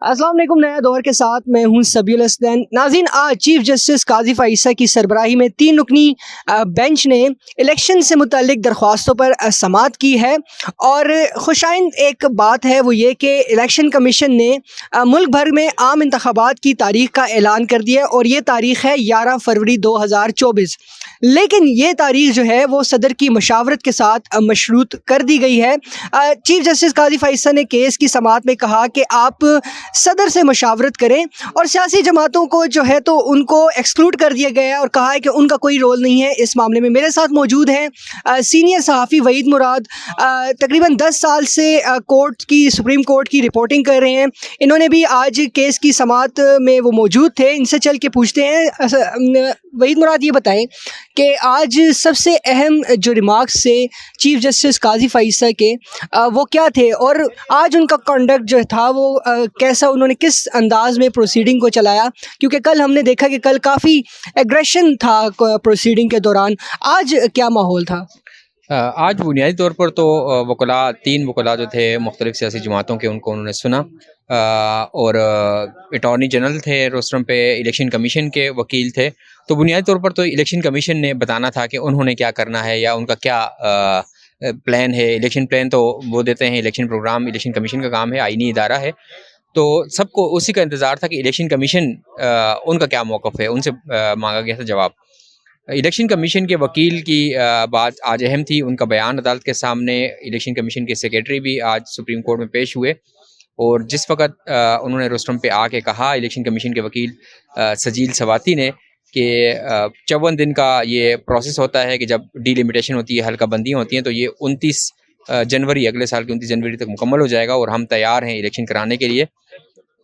अस्सलाम वालेकुम। नया दौर के साथ मैं हूं सबील हसन। नाज़रीन, आज चीफ जस्टिस काजी फ़ाइसा की सरबराही में 3 रुकनी बेंच ने इलेक्शन से मुतल्लिक दरख्वास्तों पर समाअत की है। और खुशाइंद एक बात है वो ये कि इलेक्शन कमीशन ने मुल्क भर में आम इंतखाबात की तारीख का ऐलान कर दिया है और ये तारीख है 11 फरवरी 2024। लेकिन ये तारीख जो है वो सदर की मशावरत के साथ मशरूत कर दी गई है। चीफ जस्टिस काजी फ़ाइसा ने केस की समाअत में कहा कि आप सदर से मशावरत करें और सियासी जमातों को जो है तो उनको एक्सक्लूड कर दिया गया है और कहा है कि उनका कोई रोल नहीं है इस मामले में। मेरे साथ मौजूद हैं सीनियर सहाफ़ी वहीद मुराद। तकरीबन 10 साल से कोर्ट की सुप्रीम कोर्ट की रिपोर्टिंग कर रहे हैं। इन्होंने भी आज केस की समाअत में वो मौजूद थे। इनसे चल के पूछते हैं, वहीद मुराद ये बताएं कि आज सबसे अहम जो रिमार्क्स से चीफ जस्टिस काजी फ़ाइसा के वो क्या थे और आज उनका कंडक्ट जो था वो कैसा, उन्होंने किस अंदाज में प्रोसीडिंग को चलाया, क्योंकि कल हमने देखा कि कल काफ़ी एग्रेशन था प्रोसीडिंग के दौरान। आज क्या माहौल था? आज बुनियादी तौर पर तो वकला 3 वकला जो थे मुख्तलिफ सियासी जमातों के, उनको उन्होंने सुना। और अटॉर्नी जनरल थे रोस्टरम पे, इलेक्शन कमीशन के वकील थे। तो बुनियादी तौर पर तो इलेक्शन कमीशन ने बताना था कि उन्होंने क्या करना है या उनका क्या प्लान है। इलेक्शन प्लान तो वो देते हैं, इलेक्शन प्रोग्राम इलेक्शन कमीशन का काम है, आईनी इदारा है। तो सबको उसी का इंतज़ार था कि इलेक्शन कमीशन उनका क्या मौक़िफ़ है। उनसे मांगा गया था जवाब। इलेक्शन कमीशन के वकील की बात आज अहम थी, उनका बयान अदालत के सामने। इलेक्शन कमीशन के सेक्रेटरी भी आज सुप्रीम कोर्ट में पेश हुए और जिस वक्त उन्होंने रोस्टरम पे आके कहा इलेक्शन कमीशन के वकील सजील सवाती ने कि 54 दिन का ये प्रोसेस होता है कि जब डिलिमिटेशन होती है, हल्का बंदियाँ होती हैं, तो ये 29 जनवरी, अगले साल की 29 जनवरी तक मुकम्मल हो जाएगा और हम तैयार हैं इलेक्शन कराने के लिए।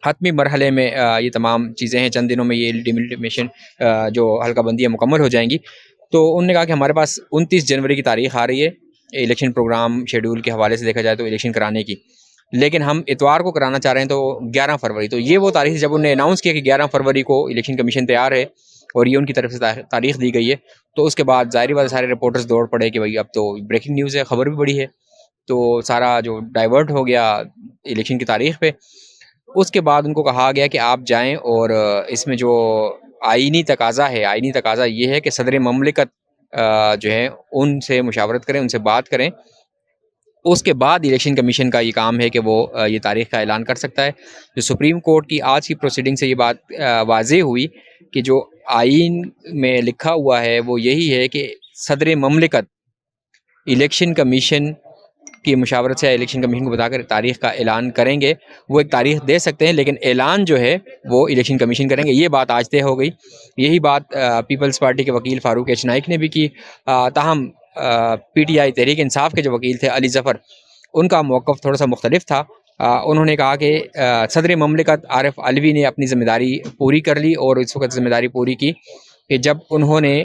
हतमी मरहले में ये तमाम चीज़ें हैं, चंद दिनों में ये डिलिमिटेशन जो हल्का बंदियाँ मुकम्मल हो जाएंगी। तो उन्होंने कहा कि हमारे पास 29 जनवरी की तारीख़ आ रही है इलेक्शन प्रोग्राम शेड्यूल के हवाले से देखा जाए तो इलेक्शन कराने की, लेकिन हम इतवार को कराना चाह रहे हैं, तो 11 फरवरी। तो ये वो तारीख़ जब उन्होंने अनाउंस किया कि 11 फरवरी को इलेक्शन कमीशन तैयार है और ये उनकी तरफ से तारीख़ दी गई है, तो उसके बाद ज़ाहिर बात सारे रिपोर्टर्स दौड़ पड़े कि भाई अब तो ब्रेकिंग न्यूज़ है, ख़बर भी बड़ी है। तो सारा जो डाइवर्ट हो गया इलेक्शन की तारीख़ पे। उसके बाद उनको कहा गया कि आप जाएं और इसमें जो आईनी तकाज़ा है, आईनी तकाज़ा ये है कि सदर ममलिकत जो है उनसे मुशावरत करें, उनसे बात करें। उसके बाद इलेक्शन कमीशन का ये काम है कि वो ये तारीख़ का ऐलान कर सकता है। जो सुप्रीम कोर्ट की आज की प्रोसीडिंग से ये बात वाज़ेह हुई कि जो आईन में लिखा हुआ है वो यही है कि सदर ममलिकत इलेक्शन कमीशन की मुशावरत से इलेक्शन कमीशन को बताकर तारीख़ का ऐलान करेंगे। वो एक तारीख़ दे सकते हैं, लेकिन ऐलान जो है वो इलेक्शन कमीशन करेंगे। ये बात आज तय हो गई। यही बात पीपल्स पार्टी के वकील फ़ारूक एच नाइक ने भी की। ताहम पीटीआई तहरीक इंसाफ के जो वकील थे अली ज़फ़र, उनका मौक़िफ़ थोड़ा सा मुख्तलिफ था। उन्होंने कहा कि सदर ममलिकत आरिफ अलवी ने अपनी ज़िम्मेदारी पूरी कर ली और इस वक्त ज़िम्मेदारी पूरी की कि जब उन्होंने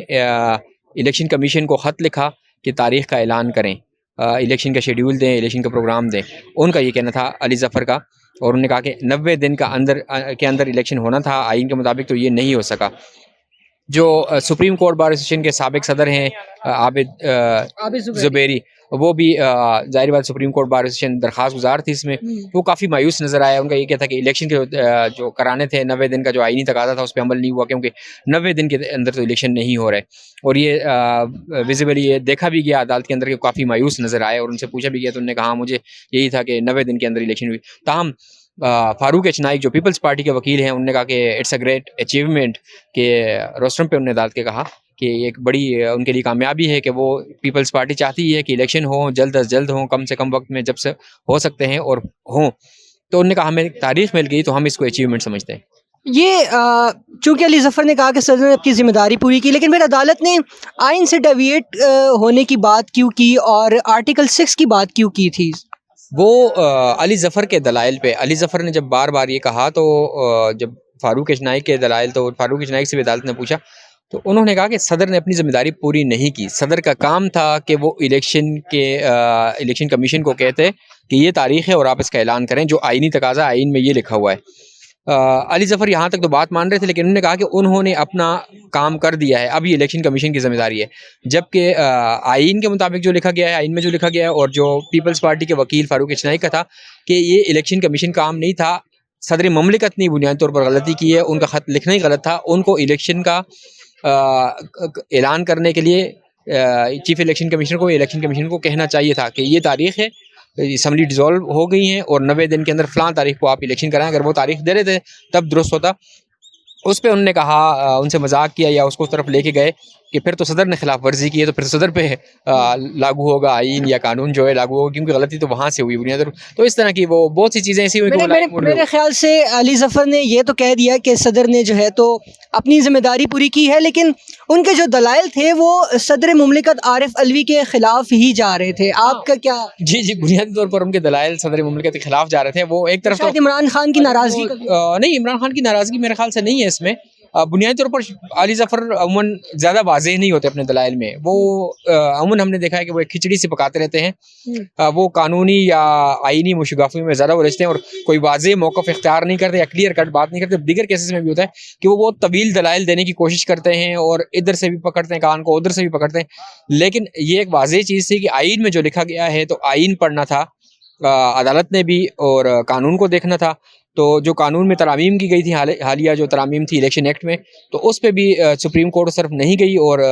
इलेक्शन कमीशन को ख़त लिखा कि तारीख़ का ऐलान करें, इलेक्शन का शेड्यूल दें, इलेक्शन का प्रोग्राम दें। उनका ये कहना था अली ज़फ़र का, और उन्होंने कहा कि 90 दिन का अंदर इलेक्शन होना था आइन के मुताबिक, तो ये नहीं हो सका। जो सुप्रीम कोर्ट बार एसोसिएशन के साबिक सदर हैं आबिद ज़ुबैरी, वो भी ज़ाहिर बात सुप्रीम कोर्ट बार एसोसिएशन दरख्वास्त गुजार थी इसमें। वो काफ़ी मायूस नज़र आया। उनका ये कहता कि इलेक्शन के जो कराने थे 90 दिन का जो आईनी तकाज़ा था उस पर अमल नहीं हुआ, क्योंकि 90 दिन के अंदर तो इलेक्शन नहीं हो रहे। और ये विजिबली ये देखा भी गया अदालत के अंदर कि काफ़ी मायूस नज़र आए। और उनसे पूछा भी गया तो उन्होंने कहा मुझे यही था कि 90 दिन के अंदर इलेक्शन हुई। ताहम फ़ारूक एच नाइक जो पीपल्स पार्टी के वकील हैं, उन्होंने कहा कि इट्स अ ग्रेट अचीवमेंट कि रोस्टरम पे उन्होंने अदालत के कहा कि एक बड़ी उनके लिए कामयाबी है कि वो पीपल्स पार्टी चाहती है कि इलेक्शन हो, जल्द अज जल्द हों, कम से कम वक्त में जब से हो सकते हैं और हों। तो उन्होंने कहा हमें तारीख़ मिल गई तो हम इसको अचीवमेंट समझते हैं। ये चूँकि अली ज़फ़र ने कहा कि सदर ने अपनी ज़िम्मेदारी पूरी की, लेकिन फिर अदालत ने आइन से डेविएट होने की बात क्यों की और आर्टिकल 6 की बात क्यों की थी? वो अली ज़फ़र के दलाइल पे, अली ज़फ़र ने जब बार बार ये कहा तो जब फ़ारूक एच नाइक के दलाइल, तो फ़ारूक एच नाइक से भी अदालत ने पूछा तो उन्होंने कहा कि सदर ने अपनी ज़िम्मेदारी पूरी नहीं की। सदर का काम था कि वो इलेक्शन कमीशन को कहते कि ये तारीख़ है और आप इसका ऐलान करें, जो आइनी तकाज़ा आइन में ये लिखा हुआ है। अली ज़फ़र यहाँ तक तो बात मान रहे थे, लेकिन उन्होंने कहा कि उन्होंने अपना काम कर दिया है, अब ये इलेक्शन कमीशन की ज़िम्मेदारी है। जबकि आइन के मुताबिक जो लिखा गया है, आइन में जो लिखा गया है और जो पीपल्स पार्टी के वकील फ़ारूक एच नाइक का था कि ये इलेक्शन कमीशन काम नहीं था सदर ममलिकत ने बुनियादी तौर पर गलती की है, उनका ख़त लिखना ही गलत था। उनको इलेक्शन का ऐलान करने के लिए चीफ इलेक्शन कमिश्नर को, इलेक्शन कमीशन को कहना चाहिए था कि ये तारीख़ है, असम्बली डिज़ोल्व हो गई है और 90 दिन के अंदर फ़लाँ तारीख़ को आप इलेक्शन कराएं। अगर वो तारीख़ दे रहे थे तब दुरुस्त होता। उस पे उन्होंने कहा, उनसे मजाक किया या उसको उस तरफ लेके गए कि फिर तो सदर ने खिलाफ वर्जी की है, तो फिर सदर पे लागू होगा आइन या कानून जो है लागू होगा, क्योंकि गलती तो वहाँ से हुई बुनियाद। तो इस तरह की वो बहुत सी चीज़ें ऐसी हुई कि मेरे ख्याल से अली ज़फ़र ने ये तो कह दिया कि सदर ने जो है तो अपनी ज़िम्मेदारी पूरी की है, लेकिन उनके जो दलाइल थे वो सदर मुमलिकत आरिफ अलवी के ख़िलाफ़ ही जा रहे थे। आपका क्या? जी, बुनियादी तौर पर उनके दलाइल सदर मुमलिकत के खिलाफ जा रहे थे। वो एक तरफ तो इमरान खान की नाराज़गी नहीं, इमरान खान की नाराज़गी मेरे ख्याल से नहीं है इसमें। बुनियादी तौर पर अली ज़फ़र अमूमन ज़्यादा वाज़ेह नहीं होते अपने दलाइल में। वो अमूमन हमने देखा है कि वो एक खिचड़ी सी पकाते रहते हैं। वो कानूनी या आइनी मुशगाफ़ी में ज़्यादा उलझते हैं और कोई वाज़ेह मौक़िफ़ इख्तियार नहीं करते या क्लियर कट बात नहीं करते। दीगर केसेस में भी होता है कि वो बहुत तवील दलाइल देने की कोशिश करते हैं और इधर से भी पकड़ते हैं कान को, उधर से भी पकड़ते हैं। लेकिन ये एक वाज़ेह चीज़ थी कि आइन में जो लिखा गया है तो आइन पढ़ना था अदालत ने भी, और कानून को देखना था। तो जो कानून में तरामीम की गई थी, हालिया जो तरामीम थी इलेक्शन एक्ट में, तो उस पर भी सुप्रीम कोर्ट उस तरफ नहीं गई। और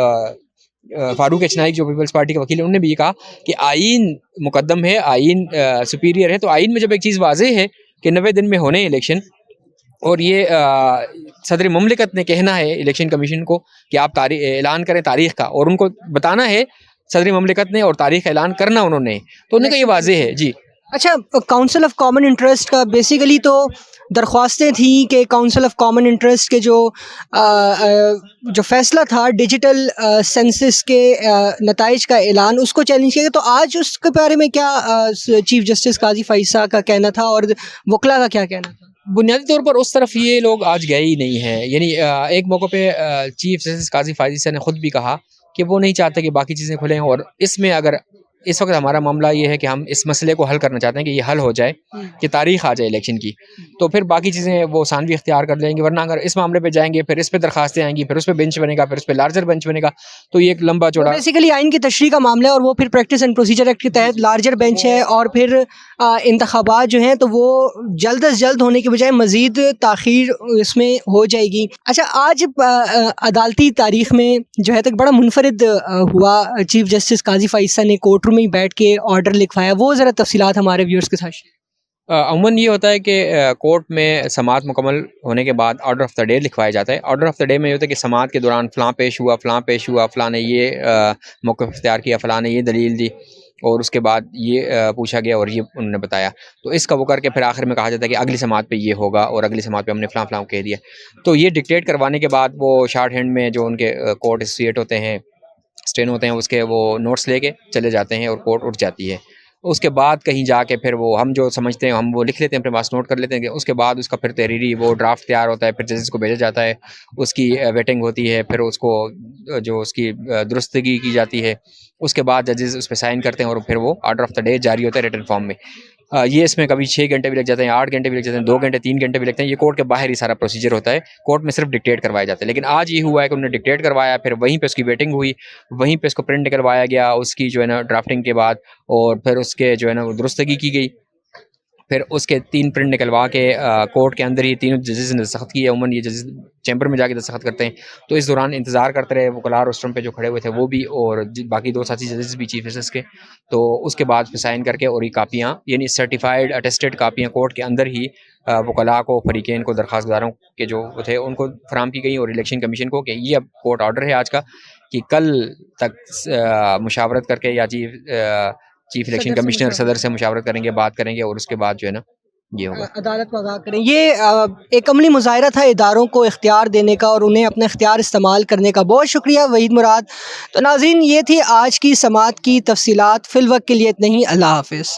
फारूक एचनाइक जो पीपल्स पार्टी के वकील हैं, उन्होंने भी ये कहा कि आइन मुकद्दम है, आइन सुपीरियर है। तो आइन में जब एक चीज़ वाज़ेह है कि 90 दिन में होने इलेक्शन, और ये सदर मुमलिकत ने कहना है इलेक्शन कमीशन को कि आप ऐलान करें तारीख़ का, और उनको बताना है सदर मुमलिकत ने, और तारीख़ ऐलान करना उन्होंने, तो उन्होंने कहा ये वाज़ेह है। जी अच्छा, काउंसिल ऑफ कॉमन इंटरेस्ट का बेसिकली तो दरख्वास्तें थी कि काउंसिल ऑफ कॉमन इंटरेस्ट के जो फ़ैसला था डिजिटल सेंसस के नताइज का ऐलान, उसको चैलेंज किया गया। तो आज उसके बारे में क्या चीफ जस्टिस काजी फ़ाइसा का कहना था और वकला का क्या कहना था? बुनियादी तौर पर उस तरफ ये लोग आज गए ही नहीं हैं। यानी एक मौके पे चीफ जस्टिस काजी फ़ाइसा ने ख़ुद भी कहा कि वो नहीं चाहते कि बाकी चीज़ें खुलें, और इसमें अगर इस वक्त हमारा मामला ये है कि हम इस मसले को हल करना चाहते हैं कि ये हल हो जाए, कि तारीख़ आ जाए इलेक्शन की, तो फिर बाकी चीज़ें वो सानवी इख्तियार कर लेंगे। वरना अगर इस मामले पे जाएंगे, फिर इस पे दरखास्तें आएंगी, फिर उस पे बेंच बनेगा, फिर उस पे लार्जर बेंच बनेगा, तो ये एक लंबा चौड़ा बेसिकली आइन की तशरीह का मामला है, और वो फिर प्रैक्टिस एंड प्रोसीजर एक्ट के तहत लार्जर बेंच है, और फिर इंतखाबात जो हैं तो वो जल्द अज जल्द होने के बजाय मज़ीद ताख़ीर इसमें हो जाएगी। अच्छा, आज अदालती तारीख़ में जो है तो बड़ा मुनफरिद हुआ, चीफ जस्टिस काजी फ़ाइसा ने कोर्ट रूम में बैठ के ऑर्डर लिखवाया। वो ज़रा तफसीलात हमारे व्यूअर्स के साथ। अमूमन ये होता है कि कोर्ट में समाअत मुकम्मल होने के बाद ऑर्डर ऑफ़ द डे लिखवाया जाता है। ऑर्डर ऑफ़ द डे में ये होता है कि समाअत के दौरान फ़लाँ पेश हुआ, फ़लाँ पेश हुआ, फ़लाँ ने ये मौक़िफ़ इख्तियार किया, फ़लाँ ने ये दलील दी, और उसके बाद ये पूछा गया और ये उन्होंने बताया। तो इसका वो करके फिर आखिर में कहा जाता है कि अगली समाअत पे ये होगा, और अगली समाअत पे हमने फ़लाँ फ़लाँ कह दिया। तो ये डिक्टेट करवाने के बाद वो शॉर्ट हैंड में जो उनके कोर्ट एसोसिएट होते हैं, स्टेन होते हैं, उसके वो नोट्स लेके चले जाते हैं और कोर्ट उठ जाती है। उसके बाद कहीं जाके फिर वो हम जो समझते हैं हम वो लिख लेते हैं, अपने पास नोट कर लेते हैं। कि उसके बाद उसका फिर तहरीरी वो ड्राफ्ट तैयार होता है, फिर जजेस को भेजा जाता है, उसकी वेटिंग होती है, फिर उसको जो उसकी दुरुस्तगी की जाती है, उसके बाद जजेस उस पर साइन करते हैं, और फिर वो ऑर्डर ऑफ़ द डे जारी होता है रिटन फॉर्म में। ये इसमें कभी 6 घंटे भी लग जाते हैं, 8 घंटे भी लग जाते हैं, 2 घंटे 3 घंटे भी लगते हैं। ये कोर्ट के बाहर ही सारा प्रोसीजर होता है, कोर्ट में सिर्फ डिक्टेट करवाए जाते हैं। लेकिन आज ये हुआ है कि उन्होंने डिक्टेट करवाया, फिर वहीं पे उसकी वेटिंग हुई, वहीं पे उसको प्रिंट निकलवाया गया उसकी जो है ना ड्राफ्टिंग के बाद, और फिर उसके जो है ना दुरुस्तगी की गई। फिर उसके 3 प्रिंट निकलवा के कोर्ट के अंदर ही तीनों जजेस ने दस्तखत किए। अमूमन ये जजेस चैम्बर में जाके दस्तखत करते हैं। तो इस दौरान इंतज़ार करते रहे वकला रोस्टरम पे जो खड़े हुए थे वो भी, और बाकी 2 साथी जजेस भी चीफ जस्टिस के। तो उसके बाद फिर साइन करके, और ये कापियाँ यानी सर्टिफाइड अटेस्टेड कापियाँ कोर्ट के अंदर ही वकला को, फरीक़ैन को, दरख्वास्त गुज़ारों के जो थे उनको फराहम की गई, और इलेक्शन कमीशन को कि ये अब कोर्ट ऑर्डर है आज का कि कल तक मुशावरत करके या चीफ इलेक्शन कमिश्नर सदर से मुशावरत करेंगे, बात करेंगे, और उसके बाद जो है ना ये होगा, अदालत को आगाह करें। ये एक अमली मुज़ाहिरा था इदारों को इख्तियार देने का और उन्हें अपना इख्तियार इस्तेमाल करने का। बहुत शुक्रिया वहीद मुराद। तो नाज़रीन, ये थी आज की समाअत की तफसीलात। फ़िल वक्त के लिए इतना ही। अल्लाह हाफ़िज़।